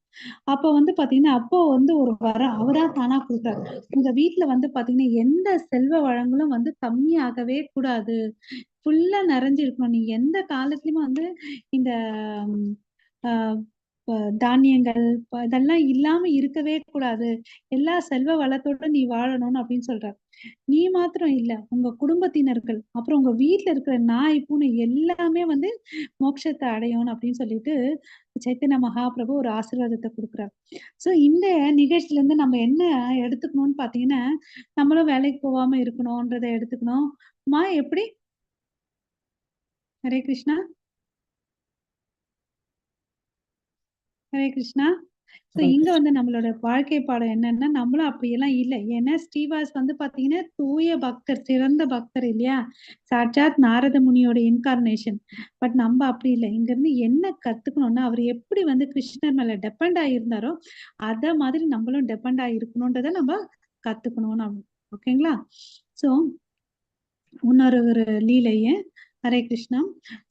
அப்ப வந்து பாத்தீங்கன்னா, அப்போ வந்து ஒரு வரம் அவரா தானா குடுக்குறாரு. உங்க வீட்ல வந்து பாத்தீங்கன்னா, எந்த செல்வ வளங்களும் வந்து கம்மியாகவே கூடாது. ஃபுல்லா நிறைஞ்சு இருக்கணும். நீ எந்த காலத்துலயுமே வந்து இந்த ம், ஆ, தானியங்கள் இதெல்லாம் இல்லாம இருக்கவே கூடாது. எல்லா செல்வ வளத்தோட நீ வாழணும்னு அப்படின்னு சொல்றாரு. நீ மாத்திரம் இல்ல, உங்க குடும்பத்தினர்கள், அப்புறம் உங்க வீட்ல இருக்கிற நாய், பூனை எல்லாமே வந்து மோட்சத்த அடையணும் அப்படின்னு சொல்லிட்டு சைத்தன்ய மகாபிரபு ஒரு ஆசீர்வாதத்த குடுக்குறாரு. சோ இந்த நிகழ்ச்சியில இருந்து நம்ம என்ன எடுத்துக்கணும்னு பாத்தீங்கன்னா, நம்மளும் வேலைக்கு போகாம இருக்கணும்ன்றத எடுத்துக்கணும். மா எப்படி? ஹரே கிருஷ்ணா, ஹரே கிருஷ்ணா. சோ ஹரே இங்க கிருஷ்ணா. வந்து நம்மளோட வாழ்க்கை பாடம் என்னன்னா, நம்மளும் அப்படியெல்லாம் இல்ல. ஏன்னா ஸ்ரீவாஸ் வந்து பாத்தீங்கன்னா, தூய பக்தர், சிறந்த பக்தர் இல்லையா? சாட்சாத் நாரத முனியோட இன்கார்னேஷன். பட் நம்ம அப்படி இல்ல. இங்கிருந்து என்ன கத்துக்கணும்னா, அவர் எப்படி வந்து கிருஷ்ணர் மேல டிபெண்ட் ஆயிருந்தாரோ, அத மாதிரி நம்மளும் டிபெண்ட் ஆயிருக்கணும்ன்றத நம்ம கத்துக்கணும் நம்ம. ஓகேங்களா? சோ இன்னொரு லீலைய ஹரே கிருஷ்ணா.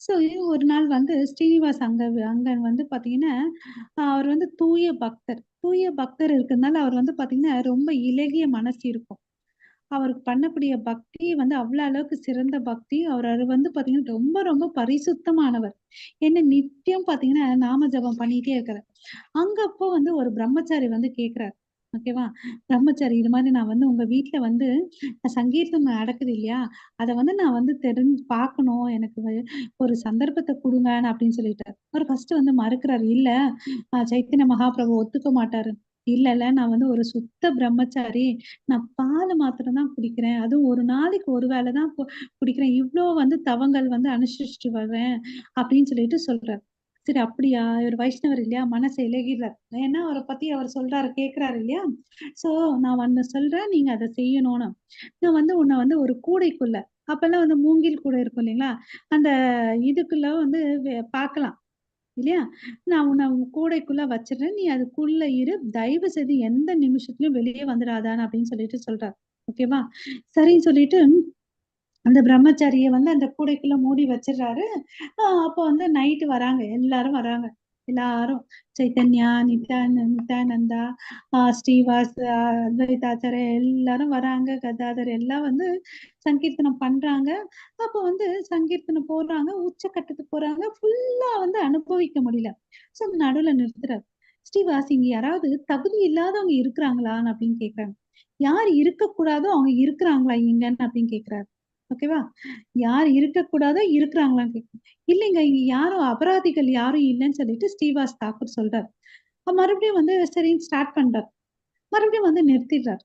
சோ ஒரு நாள் வந்து ஸ்ரீனிவாஸ் அங்க வந்து பாத்தீங்கன்னா, அவர் வந்து தூய பக்தர். தூய பக்தர் இருக்கிறதுனால அவர் வந்து பாத்தீங்கன்னா, ரொம்ப இளகிய மனசு இருக்கும். அவருக்கு பண்ணக்கூடிய பக்தி வந்து அவ்வளவு அளவுக்கு சிறந்த பக்தி. அவர் வந்து பாத்தீங்கன்னா, ரொம்ப ரொம்ப பரிசுத்தமானவர். என்ன நித்தியம் பாத்தீங்கன்னா, நாம ஜெபம் பண்ணிட்டே இருக்கிறார். அங்க அப்போ வந்து ஒரு பிரம்மச்சாரி வந்து கேட்கிறாரு. ஓகேவா? பிரம்மச்சாரி இது மாரி நான் வந்து உங்க வீட்ல வந்து சங்கீர்த்தம் நடக்குது இல்லையா? அத வந்து நான் வந்து பார்க்கணும். எனக்கு ஒரு சந்தர்ப்பத்த குடுங்கன்னு அப்படின்னு சொல்லிட்டாரு. அவரு ஃபர்ஸ்ட் வந்து மறுக்கிறாரு. இல்ல சைத்தன்ய மகாபிரபு ஒத்துக்க மாட்டாரு. இல்ல, இல்ல நான் வந்து ஒரு சுத்த பிரம்மச்சாரி. நான் பால் மாத்திரம் தான் குடிக்கிறேன். அதுவும் ஒரு நாளைக்கு ஒரு வேளை தான் குடிக்கிறேன். இவ்ளோ வந்து தவங்கள் வந்து அனுஷ்டிச்சுட்டு வர்றேன் அப்படின்னு சொல்லிட்டு சொல்றாரு. சரி அப்படியா? இவரு வைஷ்ணவர் இல்லையா? மனசு இளகிடுறாரு. ஏன்னா அவர பத்தி அவர் சொல்றாரு, கேட்கிறாரு இல்லையா? சோ நான் ஒண்ணு சொல்றேன். நீங்க அத செய்யணும்னு. நான் வந்து உன்ன வந்து ஒரு கூடைக்குள்ள அப்பல்லாம் வந்து மூங்கில் கூடை இருக்கும் இல்லைங்களா? அந்த இதுக்குள்ள வந்து பார்க்கலாம். இல்லையா? நான் உன்ன கூடைக்குள்ள வச்சுடுறேன். நீ அதுக்குள்ள இரு. தயவு செய்து எந்த நிமிஷத்துலயும் வெளியே வந்துடாதான்னு அப்படின்னு சொல்லிட்டு சொல்றாரு. ஓகேவா? சரின்னு சொல்லிட்டு அந்த பிரம்மச்சாரிய வந்து அந்த கூடைக்குள்ள மூடி வச்சுடுறாரு. அப்போ வந்து நைட்டு வராங்க. எல்லாரும் வராங்க. எல்லாரும் சைத்தன்யா, நித்யானந்தா, ஸ்ரீவாஸ், அத்வைதாச்சார்யா எல்லாரும் வராங்க. கதாதர் எல்லாம் வந்து சங்கீர்த்தனம் பண்றாங்க. அப்போ வந்து சங்கீர்த்தனம் போடுறாங்க. உச்சக்கட்டத்துக்கு போறாங்க. ஃபுல்லா வந்து அனுபவிக்க முடியல. சோ நடுவுல நிறுத்துறாரு. ஸ்ரீவாஸ் இங்க யாராவது தகுதி இல்லாதவங்க இருக்கிறாங்களான்னு அப்படின்னு கேட்கிறாங்க. யார் இருக்கக்கூடாதோ அவங்க இருக்கிறாங்களா இங்கன்னு அப்படின்னு கேட்கிறாரு. ஓகேவா? யார் இருக்கக்கூடாதோ இருக்கிறாங்களான்னு கேட்கிறேன். இல்லைங்க இங்க யாரும் அபராதிகள் யாரும் இல்லைன்னு சொல்லிட்டு ஸ்ரீவாஸ் தாக்கூர் சொல்றாரு. மறுபடியும் வந்து சரின்னு ஸ்டார்ட் பண்றாரு. மறுபடியும் வந்து நிறுத்திடுறாரு.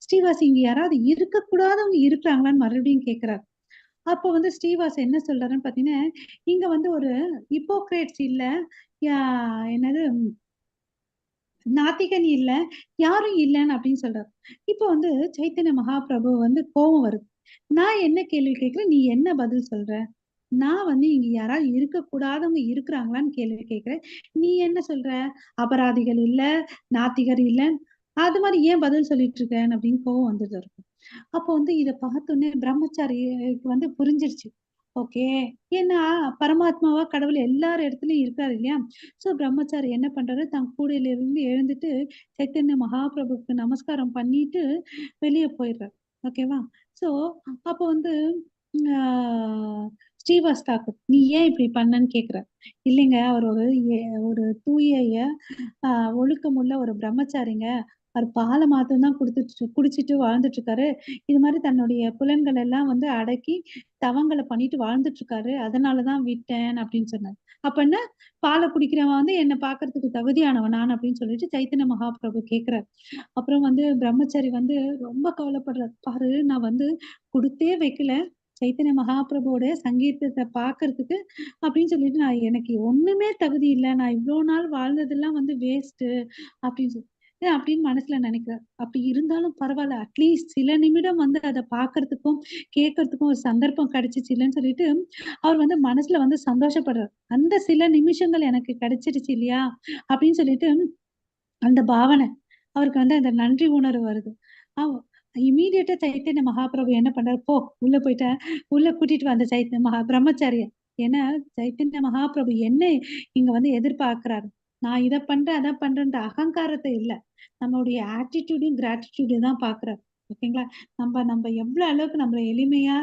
ஸ்ரீவாஸ் இங்க யாராவது இருக்கக்கூடாதவங்க இருக்கிறாங்களான்னு மறுபடியும் கேட்கிறாரு. அப்போ வந்து ஸ்ரீவாஸ் என்ன சொல்றாருன்னு பாத்தீங்கன்னா, இங்க வந்து ஒரு ஹிப்போக்ரேட்ஸ் இல்ல, யா என்னது நாத்திகன் இல்ல, யாரும் இல்லன்னு அப்படின்னு சொல்றாரு. இப்போ வந்து சைத்தன்ய மகாபிரபு வந்து கோவம் வருது. நான் என்ன கேள்வி கேட்கிறேன், நீ என்ன பதில் சொல்ற? நான் வந்து இங்க யாராவது இருக்கக்கூடாதவங்க இருக்கிறாங்களான்னு கேள்வி கேட்கிறேன். நீ என்ன சொல்ற? அபராதிகள் இல்ல, நாத்திகர் இல்ல. அது மாரி ஏன் பதில் சொல்லிட்டு இருக்கன்னு அப்படின்னு கோவம் வந்தது அவருக்கு. அப்போ வந்து இத பார்த்தோனே பிரம்மச்சாரிக்கு வந்து புரிஞ்சிருச்சு. ஓகே. ஏன்னா பரமாத்மாவா கடவுள் எல்லார் இடத்துலயும் இருக்காரு இல்லையா? சோ பிரம்மச்சாரி என்ன பண்றாரு, தன் கூடையில இருந்து எழுந்துட்டு சைத்தன்ய மகாபிரபுக்கு நமஸ்காரம் பண்ணிட்டு வெளிய போயிடுறாரு. ஓகேவா? சோ அப்போ வந்து ஆ ஸ்ரீவாஸ் தாக்கூர், "நீ ஏன் இப்படி பண்ணன்னு?" கேட்கிறார். இல்லைங்க அவர் ஒரு தூய அ ஒழுக்கமுள்ள ஒரு பிரம்மச்சாரிங்க. அவர் பால மாத்திரம் தான் குடிச்சிட்டு வாழ்ந்துட்டு இருக்காரு. இது மாரி தன்னுடைய புலன்கள் எல்லாம் வந்து அடக்கி தவங்கள பண்ணிட்டு வாழ்ந்துட்டு இருக்காரு. அதனால தான் விட்டேன் அப்படின்னு சொன்னாரு. அப்ப என்ன பால குடிக்கிறவன் வந்து என்ன பார்க்கறதுக்கு தகுதியானவனான்னு அப்படின்னு சொல்லிட்டு சைத்தன்ய மகாபிரபு கேட்கிறாரு. அப்புறம் வந்து பிரம்மச்சாரி வந்து ரொம்ப கவலைப்படுறாரு. பாரு நான் வந்து குடுத்தே வைக்கல. சைத்தன்ய மகாபிரபுவோட சங்கீதத்த பார்க்கறதுக்கு அப்படின்னு சொல்லிட்டு நான் எனக்கு ஒண்ணுமே தகுதி இல்ல. நான் இவ்ளோ நாள் வாழ்ந்ததெல்லாம் வந்து வேஸ்ட்டு அப்படின்னு சொல்லி. அப்படின்னு மனசுல நினைக்கிறார். அப்படி இருந்தாலும் பரவாயில்ல, அட்லீஸ்ட் சில நிமிடம் வந்து அதை பாக்குறதுக்கும் கேட்கறதுக்கும் ஒரு சந்தர்ப்பம் கிடைச்சிச்சுன்னு சொல்லிட்டு அவர் வந்து மனசுல வந்து சந்தோஷப்படுறார். அந்த சில நிமிஷங்கள் எனக்கு கிடைச்சிருச்சு இல்லையா அப்படின்னு சொல்லிட்டு அந்த பாவனை அவருக்கு வந்து அந்த நன்றி உணர்வு வருது. இமீடியட்டா சைத்தன்ய மகாபிரபு என்ன பண்றாரு, போ உள்ள போயிட்ட, உள்ள கூட்டிட்டு வந்த சைத்தன்ய பிரம்மச்சாரிய. ஏன்னா சைத்தன்ய மகாபிரபு என்ன இங்க வந்து எதிர்பார்க்கிறாரு, நான் இதை பண்றேன் அதை பண்றேன்ற அகங்காரத்தை இல்ல, நம்மளுடைய ஆட்டிடியூடையும் கிராட்டிடியூடையும் தான் பாக்குறாரு. ஓகேங்களா? நம்ம எவ்வளவு அளவுக்கு நம்மள எளிமையா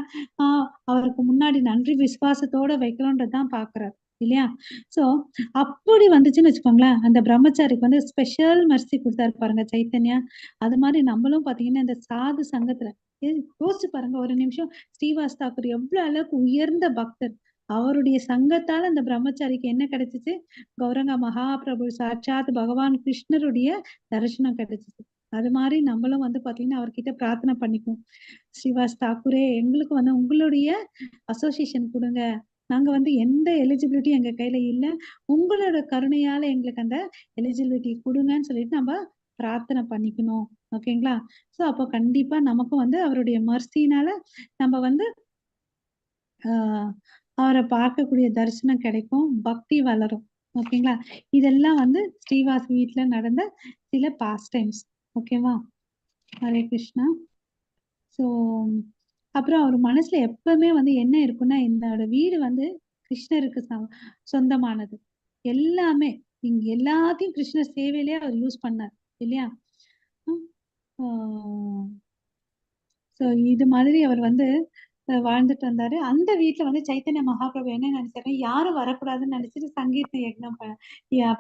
அவருக்கு முன்னாடி நன்றி விசுவாசத்தோட வைக்கிறோன்றதுதான் பாக்குறாரு இல்லையா? சோ அப்படி வந்துச்சுன்னு வச்சுக்கோங்களேன், அந்த பிரம்மச்சாரிக்கு வந்து ஸ்பெஷல் மெர்சி கொடுத்தாரு பாருங்க சைத்தன்யா. அது மாதிரி நம்மளும் பாத்தீங்கன்னா இந்த சாது சங்கத்துல யோசிச்சு பாருங்க ஒரு நிமிஷம். ஸ்ரீவாஸ் தாக்கூர் எவ்வளவு அளவுக்கு உயர்ந்த பக்தர், அவருடைய சங்கத்தால அந்த பிரம்மச்சாரிக்கு என்ன கிடைச்சிச்சு, கௌரங்க மகாபிரபு சாட்சாத் பகவான் கிருஷ்ணருடைய தரிசனம் கிடைச்சிச்சு. அது மாதிரி நம்மளும் வந்து பாத்தீங்கன்னா அவர்கிட்ட பிரார்த்தனை பண்ணிக்குவோம், ஸ்ரீவாஸ் தாக்கூரே எங்களுக்கு வந்து உங்களுடைய அசோசியேஷன் கொடுங்க, நாங்க வந்து எந்த எலிஜிபிலிட்டி எங்க கையில இல்ல, உங்களோட கருணையால எங்களுக்கு அந்த எலிஜிபிலிட்டி கொடுங்கன்னு சொல்லிட்டு நம்ம பிரார்த்தனை பண்ணிக்கணும். ஓகேங்களா? சோ அப்போ கண்டிப்பா நமக்கும் வந்து அவருடைய மர்சினால நம்ம வந்து ஆஹ் அவரை பார்க்கக்கூடிய தரிசனம் கிடைக்கும், பக்தி வளரும். ஓகேங்களா? இதெல்லாம் வந்து ஸ்ரீவாஸ் வீட்டுல நடந்த சில பாஸ்ட் டைம்ஸ். ஓகேவா? ஹரே கிருஷ்ணா. ஸோ அப்புறம் அவர் மனசுல எப்பவுமே வந்து என்ன இருக்குன்னா, என்னோட வீடு வந்து கிருஷ்ணருக்கு சொந்தமானது. எல்லாமே இங்க எல்லாத்தையும் கிருஷ்ணர் சேவையிலே அவர் யூஸ் பண்ணார் இல்லையா? ஸோ இது மாதிரி அவர் வந்து வாழ்ந்துட்டு வந்தாரு. அந்த வீட்டுல வந்து சைத்தன்ய மகாபிரபு என்ன நினைச்சாரு, யாரும் வரக்கூடாதுன்னு நினைச்சிட்டு சங்கீத யக்னம்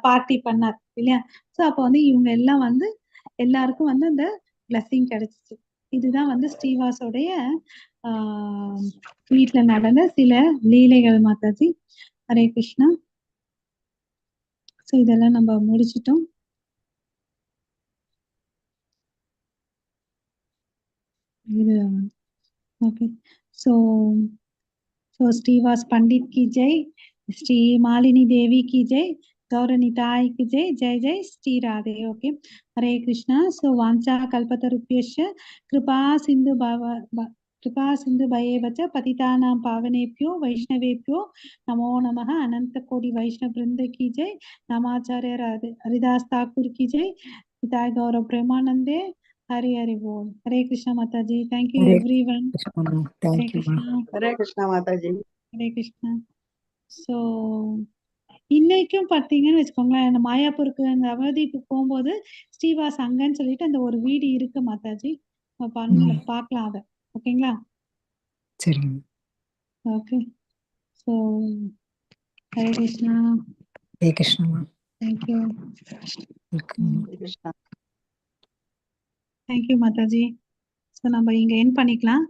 பார்ட்டி பண்ணார் இல்லையா? சோ அப்ப வந்து இவங்க எல்லாம் வந்து எல்லாருக்கும் வந்து அந்த பிளஸிங் கிடைச்சிச்சு. இதுதான் வந்து ஸ்ரீவாஸோடைய வீட்டுல நடந்த சில லீலைகள் மாதாஜி. ஹரே கிருஷ்ணா. சோ இதெல்லாம் நம்ம முடிச்சிட்டோம். இது ஓகே. சோ श्रीवास पंडित की जय, श्री मालिनी देवी की जय, गौरनिताय की जय, जय जय श्री राधे. ओके. हरे कृष्णा. सो वांछा कल्पतरुभ्यश्च कृपा सिंधु भयेव च पतितानां पावनेभ्यो वैष्णवेभ्यो नमो नमः. अनंत कोटि वैष्णव वृंद की जय. नामाचार्य हरिदास ठाकुर की जय. पिता गौरव प्रेमानंदे. हरे हरे बोल. Hare Krishna Mata ji. Thank you Hare everyone. Krishna. Hare Thank you, Krishna. Hare Krishna Mataji. Hare Krishna. So இன்னைக்கும் பார்த்தீங்கன்னு வச்சுக்கோங்களேன், இந்த மாயாப்பூருக்கு அந்த அவதீப்புக்கு போகும்போது ஸ்ரீவாஸ் அங்கன்னு சொல்லிட்டு அந்த ஒரு வீடு இருக்கு மாதாஜி, பார்க்கலாம் அதை. ஓகேங்களா? சரிங்க. Okay. So Hare Krishna. Hare Krishna. Thank you. Hare Krishna. Thank you Mataji. So நம்ம இங்க என் பண்ணிக்கலாம்.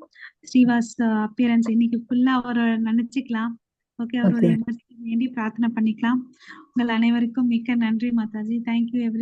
ஸ்ரீவாஸ் அப்பியரன்ஸ் இன்னைக்கு ஃபுல்லா அவரை நினைச்சுக்கலாம். ஓகே. அவருடைய வேண்டி பிரார்த்தனை பண்ணிக்கலாம். உங்கள் அனைவருக்கும் மிக்க நன்றி மாதாஜி. Thank you every